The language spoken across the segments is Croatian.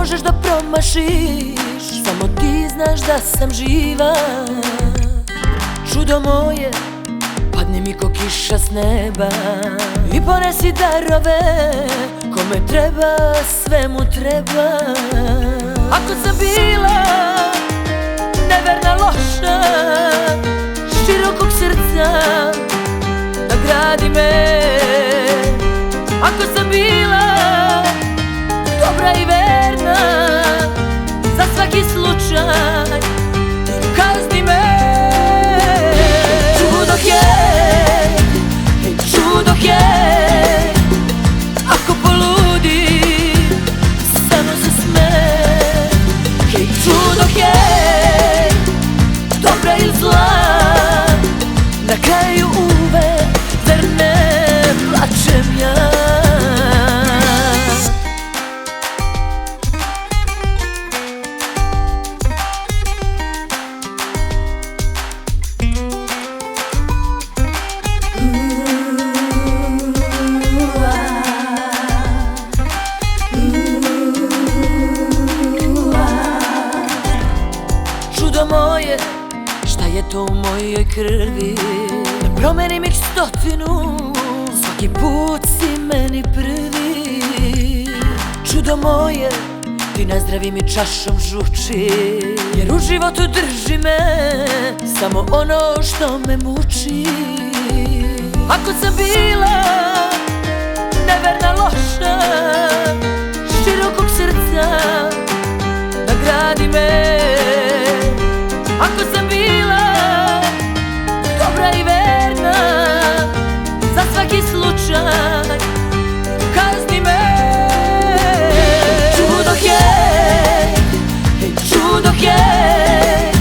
možeš da promašiš, samo ti znaš da sam živa. Čudo moje, padni mi ko kiša s neba i ponesi darove, kome treba, sve mu treba. Ako sam bila neverna, loša, širokog srca, nagradi me. Ako sam bila dobra i verna, za svaki slučaj ti kazni me. Čudo je, čudo je, ako poludi, samo se sme. Hej, čudo je, dobra ili zla, na kraju uvek, zar ne plačem ja? Čudo moje, šta je to u mojoj krvi, da promenim ih 100, svaki put si meni prvi. Čudo moje, ti nazdravi mi čašom žuči, jer u životu drži me samo ono što me muči. Ako sam bila neverna, loša, širokog srca, nagradi me. Ako sam bila dobra i verna, za svaki slučaj kazni me. Čudo je, čudo je,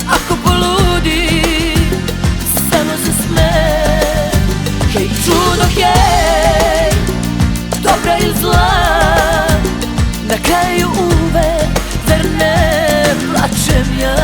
ako poludi, samo se sme. Hej, čudo je, dobra ili zla, na kraju uvek, zar ne plačem ja?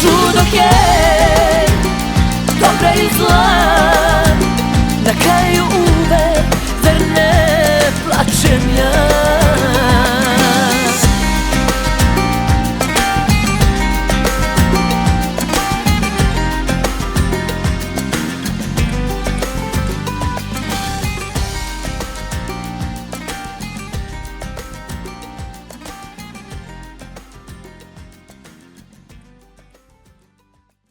Čudo je, dobra i zla, na kraju uvek, zar ne plačem ja?